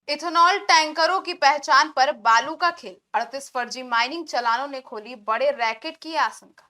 Ethanol टैंकरों की पहचान पर बालू का खेल। 38 फर्जी माइनिंग चालानों ने खोली बड़े रैकेट की आशंका।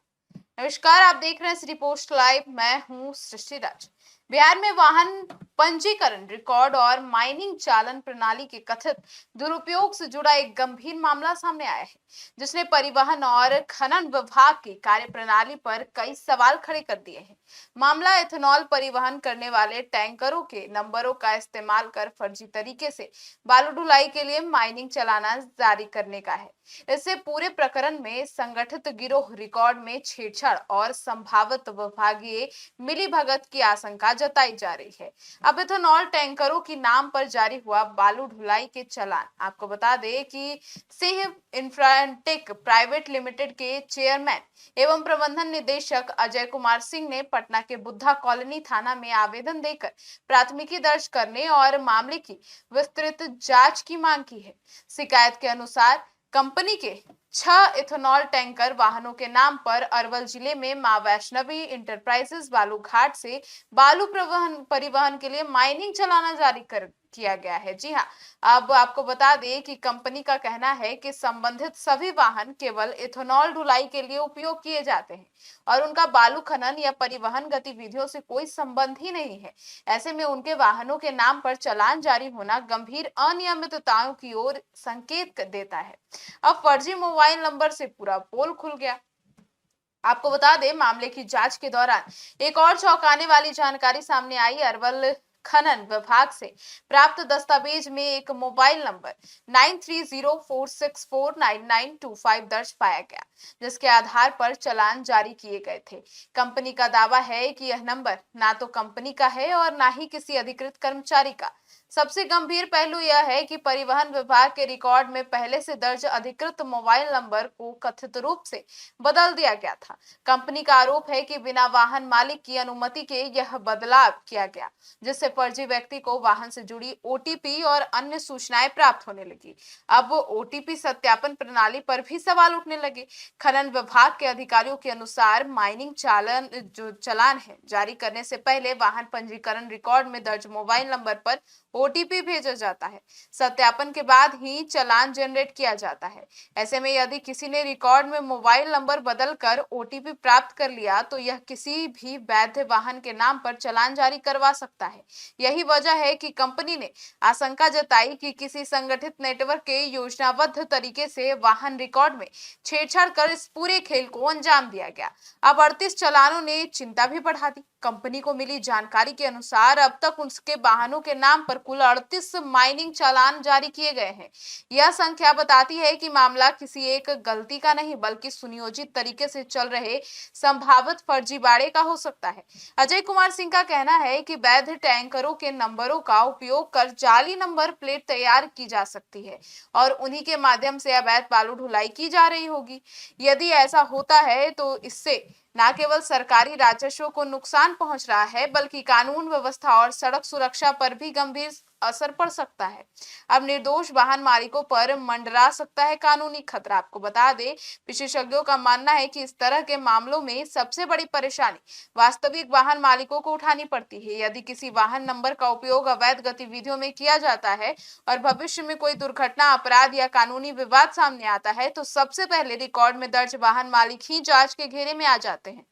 नमस्कार, आप देख रहे हैं सिटी पोस्ट लाइव। मैं हूं सृष्टि राज। बिहार में वाहन पंजीकरण रिकॉर्ड और माइनिंग चालन प्रणाली के कथित दुरुपयोग से जुड़ा एक गंभीर मामला सामने आया है, जिसने परिवहन और खनन विभाग की कार्यप्रणाली पर कई सवाल खड़े कर दिए हैं। मामला इथेनॉल परिवहन करने वाले टैंकरों के नंबरों का इस्तेमाल कर फर्जी तरीके से बालू ढुलाई के लिए माइनिंग चालाना जारी करने का है। इससे पूरे प्रकरण में संगठित गिरोह, रिकॉर्ड में छेड़छाड़ और संभावित विभागीय मिलीभगत की आशंका जताई जा रही है। अब इथेनॉल टैंकरों की नाम पर जारी हुआ बालू ढुलाई के चालान, आपको बता दें कि सिंह इंफ्राटेक प्राइवेट लिमिटेड के चेयरमैन एवं प्रबंधन निदेशक अजय कुमार सिंह ने पटना के बुद्धा कॉलोनी थाना में आवेदन देकर प्राथमिकी दर्ज करने और मामले की विस्तृत जांच की मांग की है। शिकायत के अनुसार कंपनी के 6 इथेनॉल टैंकर वाहनों के नाम पर अरवल जिले में मां वैष्णवी इंटरप्राइजेस बालू घाट से बालू परिवहन के लिए माइनिंग चलाना जारी कर किया गया है। जी हाँ, अब आपको बता दें कि कंपनी का कहना है कि संबंधित सभी वाहन केवल इथेनॉल ढुलाई के लिए उपयोग किए जाते हैं और उनका बालू खनन या परिवहन गतिविधियों से कोई संबंध ही नहीं है। ऐसे में उनके वाहनों के नाम पर चालान जारी होना गंभीर अनियमितताओं की ओर संकेत देता है। अब फर्जी मोबाइल नंबर से पूरा पोल खुल गया। आपको बता दें, मामले की जांच के दौरान एक और चौंकाने वाली जानकारी सामने आई। अरवल खनन विभाग से प्राप्त दस्तावेज में एक मोबाइल नंबर 9304649925 दर्ज पाया गया, जिसके आधार पर चालान जारी किए गए थे। कंपनी का दावा है कि यह नंबर ना तो कंपनी का है और ना ही किसी अधिकृत कर्मचारी का। सबसे गंभीर पहलू यह है कि परिवहन विभाग के रिकॉर्ड में पहले से दर्ज अधिकृत मोबाइल नंबर को कथित रूप से बदल दिया गया था। कंपनी का आरोप है कि बिना वाहन मालिक की अनुमति के यह बदलाव किया गया, जिससे फर्जी व्यक्ति को वाहन से जुड़ी ओटीपी और अन्य सूचनाएं प्राप्त होने लगी। अब ओटीपी सत्यापन प्रणाली पर भी सवाल उठने लगे। खनन विभाग के अधिकारियों के अनुसार माइनिंग चालान है जारी करने से पहले वाहन पंजीकरण रिकॉर्ड में दर्ज मोबाइल नंबर पर ओटीपी भेजा जाता है। सत्यापन के बाद ही चालान जनरेट किया जाता है। ऐसे में यदि किसी ने रिकॉर्ड में मोबाइल नंबर बदलकर ओटीपी प्राप्त कर लिया तो यह किसी भी वैध वाहन के नाम पर चालान जारी करवा सकता है। यही वजह है कि कंपनी ने आशंका जताई कि किसी संगठित नेटवर्क के योजनाबद्ध तरीके से वाहन रिकॉर्ड में छेड़छाड़ कर इस पूरे खेल को अंजाम दिया गया। अब 38 चालानों ने चिंता भी बढ़ा दी। कंपनी को मिली जानकारी के अनुसार अब तक उसके वाहनों के नाम पर कुल 38 माइनिंग चालान जारी किए गए हैं। यह संख्या बताती है कि मामला किसी एक गलती का नहीं बल्कि सुनियोजित तरीके से चल रहे संभावित फर्जीवाड़े का हो सकता है। अजय कुमार सिंह का कहना है कि वैध टैंकरों के नंबरों का उपयोग कर जाली नंबर प्लेट तैयार की जा सकती है और उन्हीं के माध्यम से अवैध बालू ढुलाई की जा रही होगी। यदि ऐसा होता है तो इससे न केवल सरकारी राजस्व को नुकसान पहुंच रहा है बल्कि कानून व्यवस्था और सड़क सुरक्षा पर भी गंभीर असर पड़ सकता है। अब निर्दोष वाहन मालिकों पर मंडरा सकता है कानूनी खतरा। आपको बता दें, विशेषज्ञों का मानना है कि इस तरह के मामलों में सबसे बड़ी परेशानी वास्तविक वाहन मालिकों को उठानी पड़ती है। यदि किसी वाहन नंबर का उपयोग अवैध गतिविधियों में किया जाता है और भविष्य में कोई दुर्घटना, अपराध या कानूनी विवाद सामने आता है तो सबसे पहले रिकॉर्ड में दर्ज वाहन मालिक ही जांच के घेरे में आ जाते हैं।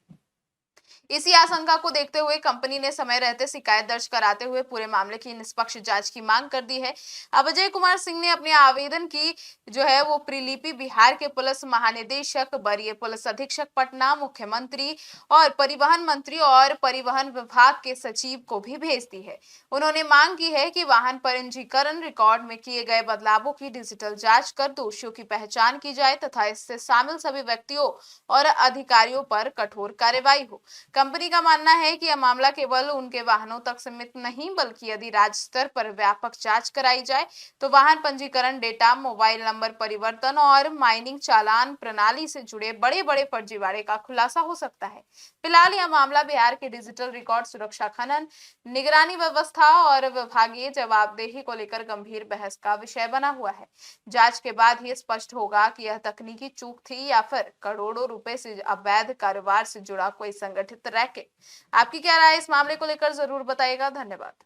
इसी आशंका को देखते हुए कंपनी ने समय रहते शिकायत दर्ज कराते हुए पूरे मामले की निष्पक्ष जांच की मांग कर दी है। अब अजय कुमार सिंह ने अपने आवेदन की वो प्रतिलिपि बिहार के पुलिस महानिदेशक, वरीय पुलिस अधीक्षक पटना, मुख्यमंत्री और परिवहन मंत्री और परिवहन विभाग के सचिव को भी भेज दी है। उन्होंने मांग की है कि वाहन पंजीकरण रिकॉर्ड में किए गए बदलावों की डिजिटल जांच कर दोषियों की पहचान की जाए तथा इससे शामिल सभी व्यक्तियों और अधिकारियों पर कठोर कार्रवाई हो। कंपनी का मानना है कि यह मामला केवल उनके वाहनों तक सीमित नहीं बल्कि यदि राज्य स्तर पर व्यापक जांच कराई जाए तो वाहन पंजीकरण डेटा, मोबाइल नंबर परिवर्तन और माइनिंग चालान प्रणाली से जुड़े बड़े बड़े फर्जीवाड़े का खुलासा हो सकता है। फिलहाल यह मामला बिहार के डिजिटल रिकॉर्ड सुरक्षा, खनन, निगरानी व्यवस्था और विभागीय जवाबदेही को लेकर गंभीर बहस का विषय बना हुआ है। जांच के बाद ही स्पष्ट होगा कि यह तकनीकी चूक थी या फिर करोड़ों रुपए से अवैध कारोबार से जुड़ा कोई संगठित रैकेट। आपकी क्या राय है इस मामले को लेकर, जरूर बताइएगा। धन्यवाद।